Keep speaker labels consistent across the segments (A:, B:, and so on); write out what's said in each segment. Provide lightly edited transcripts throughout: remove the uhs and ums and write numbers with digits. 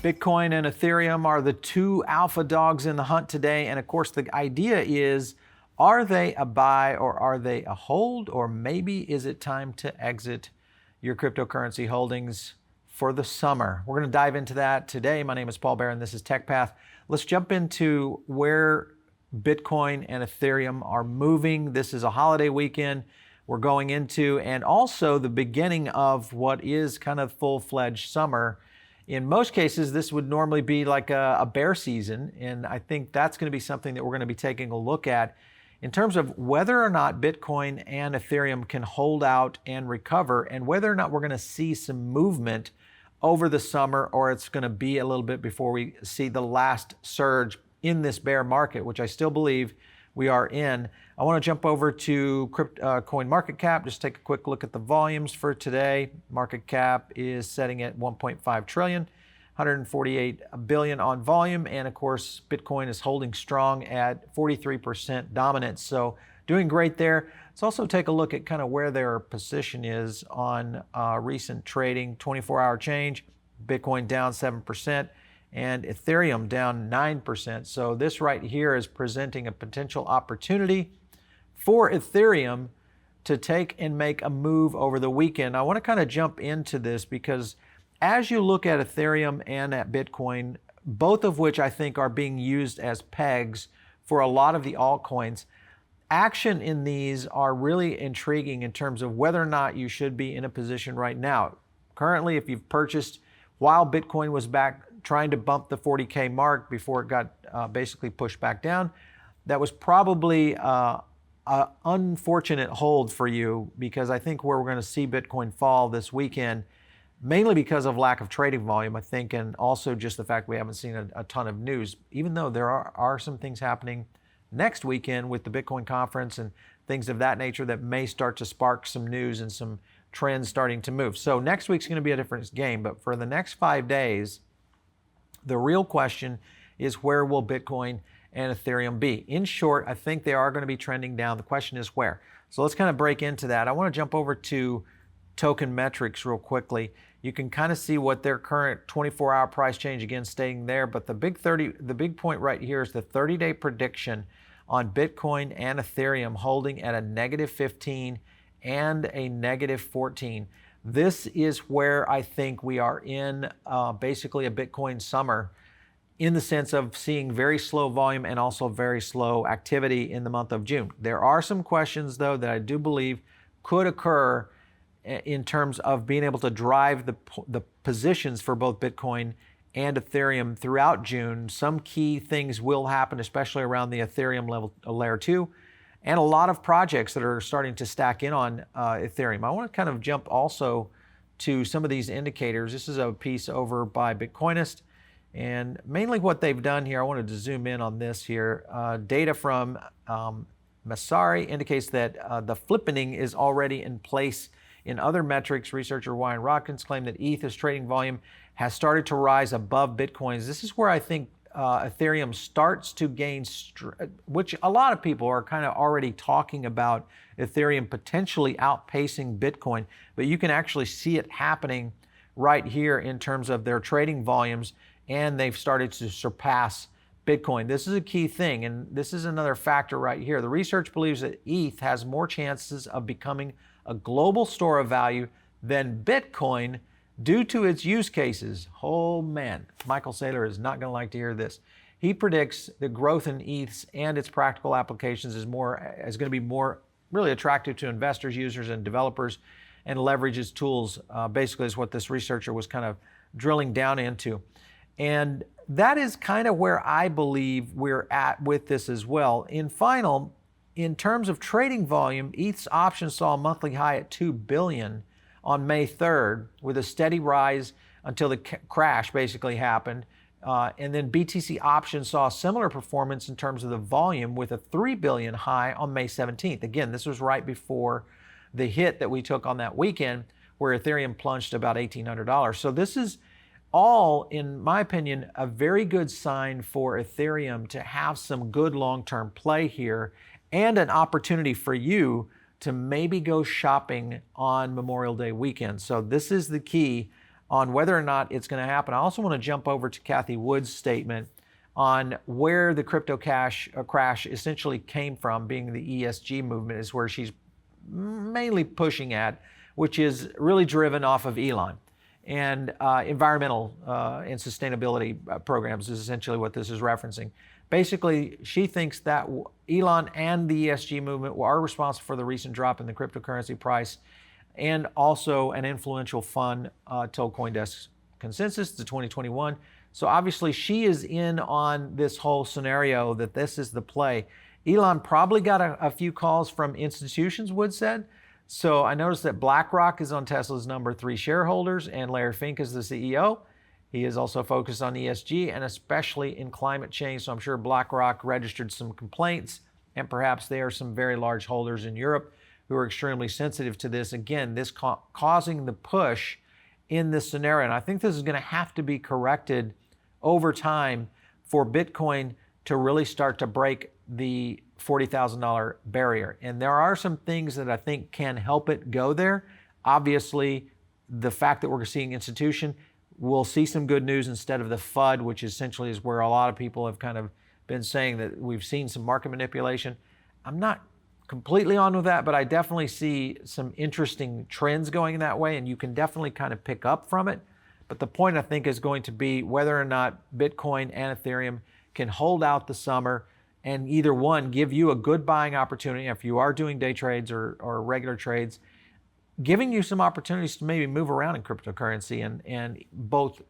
A: Bitcoin and Ethereum are the two alpha dogs in the hunt today. And of course, the idea is, are they a buy or are they a hold? Or maybe is it time to exit your cryptocurrency holdings for the summer? We're going to dive into that today. My name is Paul Barron. This is TechPath. Let's jump into where Bitcoin and Ethereum are moving. This is a holiday weekend we're going into, and also the beginning of what is kind of full-fledged summer. In most cases, this would normally be like a bear season, and I think that's going to be something that we're going to be taking a look at in terms of whether or not Bitcoin and Ethereum can hold out and recover, and whether or not we're going to see some movement over the summer, or it's going to be a little bit before we see the last surge in this bear market, which I still believe we are in. I want to jump over to CoinMarketCap, just take a quick look at the volumes for today. Market cap is setting at 1.5 trillion, 148 billion on volume, and of course, Bitcoin is holding strong at 43% dominance. So doing great there. Let's also take a look at kind of where their position is on recent trading. 24-hour change, Bitcoin down 7%. And Ethereum down 9%. So this right here is presenting a potential opportunity for Ethereum to take and make a move over the weekend. I want to kind of jump into this because as you look at Ethereum and at Bitcoin, both of which I think are being used as pegs for a lot of the altcoins, action in these are really intriguing in terms of whether or not you should be in a position right now. Currently, if you've purchased while Bitcoin was back trying to bump the 40K mark before it got basically pushed back down, that was probably an unfortunate hold for you, because I think where we're going to see Bitcoin fall this weekend, mainly because of lack of trading volume, I think, and also just the fact we haven't seen a ton of news, even though there are some things happening next weekend with the Bitcoin conference and things of that nature that may start to spark some news and some trends starting to move. So next week's going to be a different game, but for the next 5 days, the real question is, where will Bitcoin and Ethereum be? In short, I think they are going to be trending down. The question is where. So let's kind of break into that. I want to jump over to token metrics real quickly. You can kind of see what their current 24-hour price change, again, staying there. But the big point right here is the 30-day prediction on Bitcoin and Ethereum holding at a -15 and a -14. This is where I think we are in basically a Bitcoin summer, in the sense of seeing very slow volume and also very slow activity in the month of June. There are some questions, though, that I do believe could occur in terms of being able to drive the positions for both Bitcoin and Ethereum throughout June. Some key things will happen, especially around the Ethereum layer 2. And a lot of projects that are starting to stack in on Ethereum. I want to kind of jump also to some of these indicators. This is a piece over by Bitcoinist, and mainly what they've done here, I wanted to zoom in on this here. Data from Masari indicates that the flippening is already in place in other metrics. Researcher Ryan Rodkins claimed that ETH's trading volume has started to rise above Bitcoin's. This is where I think Ethereum starts to gain, which a lot of people are kind of already talking about Ethereum potentially outpacing Bitcoin, but you can actually see it happening right here in terms of their trading volumes, and they've started to surpass Bitcoin. This is a key thing, and this is another factor right here. The research believes that ETH has more chances of becoming a global store of value than Bitcoin, due to its use cases. Oh man, Michael Saylor is not going to like to hear this. He predicts the growth in ETH and its practical applications is going to be more really attractive to investors, users, and developers, and leverages tools. Basically, is what this researcher was kind of drilling down into. And that is kind of where I believe we're at with this as well. In terms of trading volume, ETH's options saw a monthly high at 2 billion on May 3rd, with a steady rise until the crash basically happened. And then BTC options saw a similar performance in terms of the volume, with a 3 billion high on May 17th. Again, this was right before the hit that we took on that weekend, where Ethereum plunged to about $1,800. So this is all, in my opinion, a very good sign for Ethereum to have some good long-term play here, and an opportunity for you to maybe go shopping on Memorial Day weekend. So this is the key. on whether or not it's going to happen. I also want to jump over to Kathy Wood's statement on where the crypto crash essentially came from, being the ESG movement is where she's mainly pushing at, which is really driven off of Elon. And environmental and sustainability programs is essentially what this is referencing. Basically, she thinks that Elon and the ESG movement are responsible for the recent drop in the cryptocurrency price, and also an influential fund told CoinDesk Consensus, the 2021. So obviously she is in on this whole scenario that this is the play. Elon probably got a few calls from institutions, Wood said. So I noticed that BlackRock is on Tesla's number 3 shareholders, and Larry Fink is the CEO. He is also focused on ESG and especially in climate change. So I'm sure BlackRock registered some complaints, and perhaps there are some very large holders in Europe who are extremely sensitive to this. Again, this causing the push in this scenario. And I think this is going to have to be corrected over time for Bitcoin to really start to break the $40,000 barrier. And there are some things that I think can help it go there. Obviously, the fact that we're seeing institution, we'll see some good news instead of the FUD, which essentially is where a lot of people have kind of been saying that we've seen some market manipulation. I'm not completely on with that, but I definitely see some interesting trends going that way, and you can definitely kind of pick up from it. But the point, I think, is going to be whether or not Bitcoin and Ethereum can hold out the summer and either one give you a good buying opportunity if you are doing day trades or regular trades, giving you some opportunities to maybe move around in cryptocurrency and both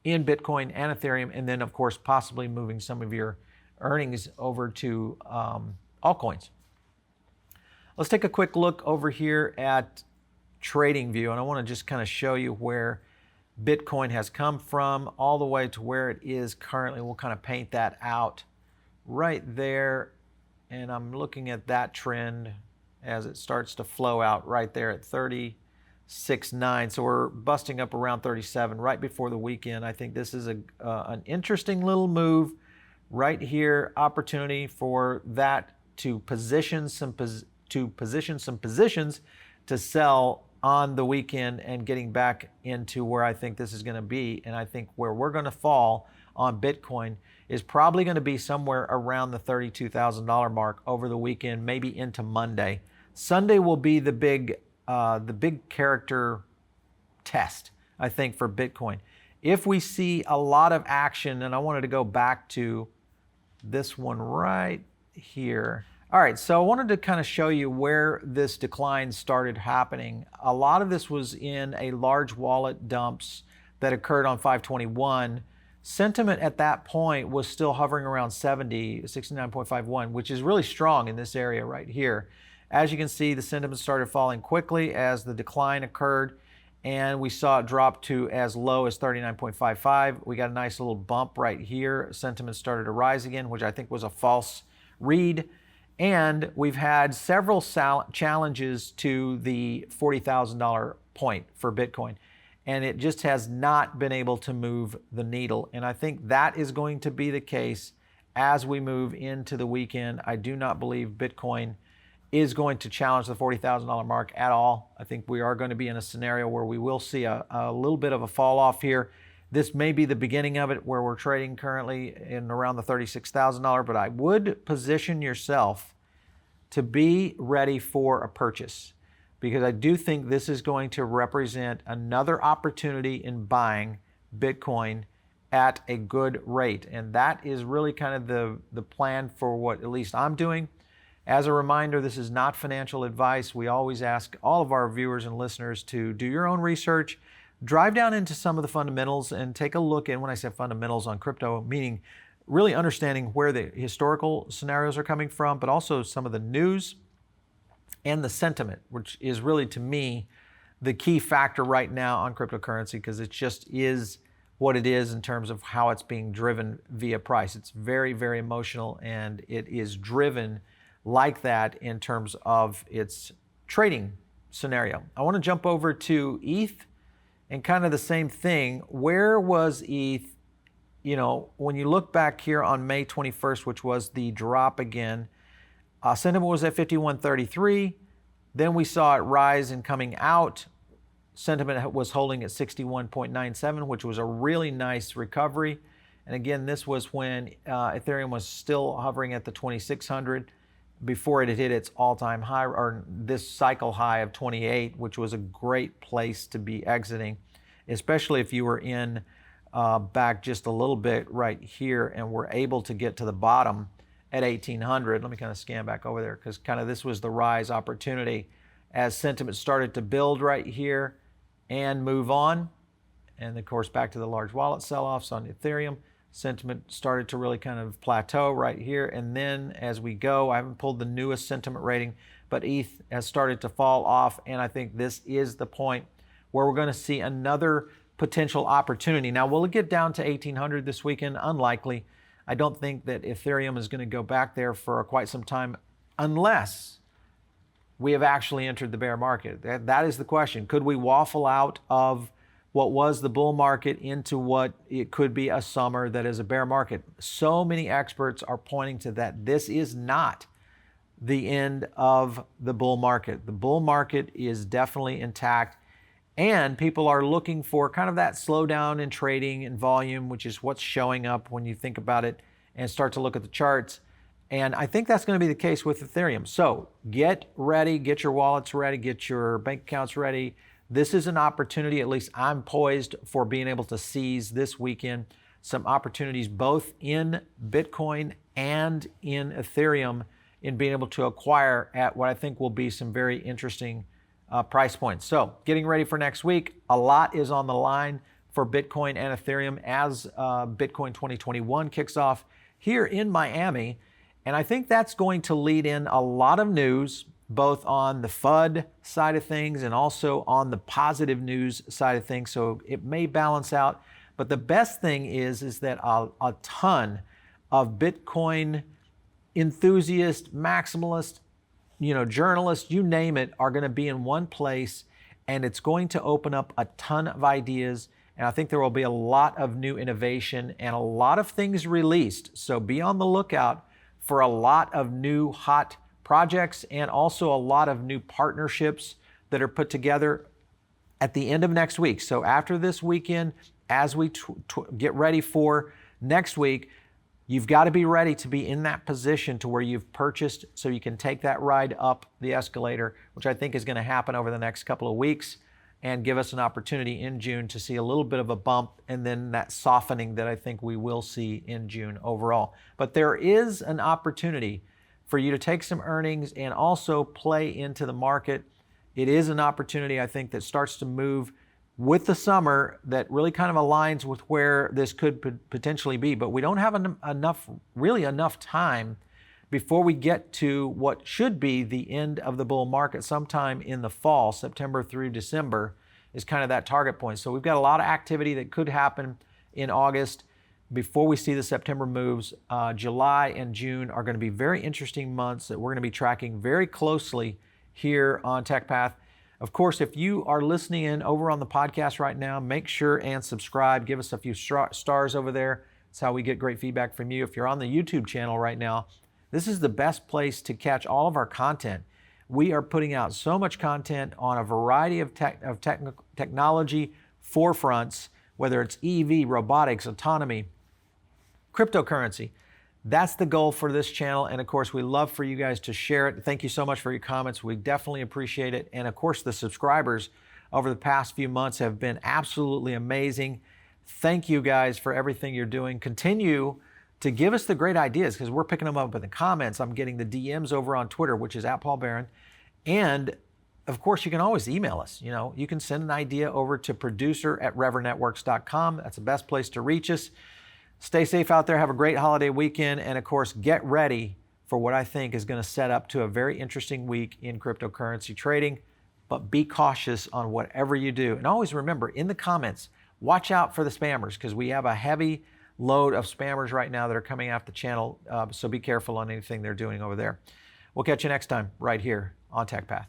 A: in Bitcoin and Ethereum, and then of course possibly moving some of your earnings over to altcoins. Let's take a quick look over here at TradingView, and I want to just kind of show you where Bitcoin has come from all the way to where it is currently. We'll kind of paint that out right there, and I'm looking at that trend as it starts to flow out right there at 36.9. So we're busting up around 37 right before the weekend. I think this is an interesting little move right here, opportunity for that to position some positions to sell on the weekend and getting back into where I think this is going to be. And I think where we're going to fall on Bitcoin is probably going to be somewhere around the $32,000 mark over the weekend, maybe into Monday. Sunday will be the big character test, I think, for Bitcoin. If we see a lot of action, and I wanted to go back to this one right here. All right, so I wanted to kind of show you where this decline started happening. A lot of this was in a large wallet dumps that occurred on 5/21. Sentiment at that point was still hovering around 69.51, which is really strong in this area right here. As you can see, the sentiment started falling quickly as the decline occurred, and we saw it drop to as low as 39.55. We got a nice little bump right here. Sentiment started to rise again, which I think was a false read. And we've had several challenges to the $40,000 point for Bitcoin, and it just has not been able to move the needle. And I think that is going to be the case as we move into the weekend. I do not believe Bitcoin is going to challenge the $40,000 mark at all. I think we are going to be in a scenario where we will see a little bit of a fall off here. This may be the beginning of it, where we're trading currently in around the $36,000, but I would position yourself to be ready for a purchase, because I do think this is going to represent another opportunity in buying Bitcoin at a good rate. And that is really kind of the plan for what at least I'm doing. As a reminder, this is not financial advice. We always ask all of our viewers and listeners to do your own research, drive down into some of the fundamentals and take a look. And when I say fundamentals on crypto, meaning really understanding where the historical scenarios are coming from, but also some of the news and the sentiment, which is really, to me, the key factor right now on cryptocurrency, because it just is what it is in terms of how it's being driven via price. It's very, very emotional, and it is driven like that in terms of its trading scenario. I want to jump over to ETH and kind of the same thing. Where was ETH? You know, when you look back here on May 21st, which was the drop again, sentiment was at 51.33. Then we saw it rise and coming out Sentiment was holding at 61.97, which was a really nice recovery. And again, this was when Ethereum was still hovering at the 2600 before it had hit its all-time high, or this cycle high of 28, which was a great place to be exiting, especially if you were in back just a little bit right here and were able to get to the bottom at 1800. Let me kind of scan back over there, because kind of this was the rise opportunity as sentiment started to build right here and move on. And of course, back to the large wallet sell-offs on Ethereum. Sentiment started to really kind of plateau right here. And then as we go, I haven't pulled the newest sentiment rating, but ETH has started to fall off. And I think this is the point where we're going to see another potential opportunity. Now, will it get down to 1800 this weekend? Unlikely. I don't think that Ethereum is going to go back there for quite some time unless we have actually entered the bear market. That is the question. Could we waffle out of what was the bull market into what it could be a summer that is a bear market? So many experts are pointing to that. This is not the end of the bull market. The bull market is definitely intact, and people are looking for kind of that slowdown in trading and volume, which is what's showing up when you think about it and start to look at the charts. And I think that's going to be the case with Ethereum. So get ready, get your wallets ready, get your bank accounts ready. This is an opportunity, at least I'm poised for being able to seize this weekend some opportunities both in Bitcoin and in Ethereum in being able to acquire at what I think will be some very interesting price points. So getting ready for next week, a lot is on the line for Bitcoin and Ethereum as Bitcoin 2021 kicks off here in Miami. And I think that's going to lead in a lot of news, both on the FUD side of things and also on the positive news side of things. So it may balance out. But the best thing is that a ton of Bitcoin enthusiasts, maximalists, journalists, you name it, are going to be in one place, and it's going to open up a ton of ideas. And I think there will be a lot of new innovation and a lot of things released. So be on the lookout for a lot of new hot projects and also a lot of new partnerships that are put together at the end of next week. So after this weekend, as we get ready for next week, you've got to be ready to be in that position to where you've purchased so you can take that ride up the escalator, which I think is going to happen over the next couple of weeks and give us an opportunity in June to see a little bit of a bump and then that softening that I think we will see in June overall. But there is an opportunity for you to take some earnings and also play into the market. It is an opportunity, I think, that starts to move with the summer that really kind of aligns with where this could potentially be. But we don't have enough time before we get to what should be the end of the bull market sometime in the fall. September through December is kind of that target point. So we've got a lot of activity that could happen in August before we see the September moves. July and June are going to be very interesting months that we're going to be tracking very closely here on TechPath. Of course, if you are listening in over on the podcast right now, make sure and subscribe. Give us a few stars over there. That's how we get great feedback from you. If you're on the YouTube channel right now, this is the best place to catch all of our content. We are putting out so much content on a variety of technology forefronts, whether it's EV, robotics, autonomy, cryptocurrency. That's the goal for this channel. And of course, we love for you guys to share it. Thank you so much for your comments. We definitely appreciate it. And of course, the subscribers over the past few months have been absolutely amazing. Thank you guys for everything you're doing. Continue to give us the great ideas because we're picking them up in the comments. I'm getting the DMs over on Twitter, which is @PaulBaron. And of course, you can always email us. You can send an idea over to producer@revernetworks.com. That's the best place to reach us. Stay safe out there. Have a great holiday weekend. And of course, get ready for what I think is going to set up to a very interesting week in cryptocurrency trading. But be cautious on whatever you do. And always remember, in the comments, watch out for the spammers because we have a heavy load of spammers right now that are coming after the channel. So be careful on anything they're doing over there. We'll catch you next time right here on TechPath.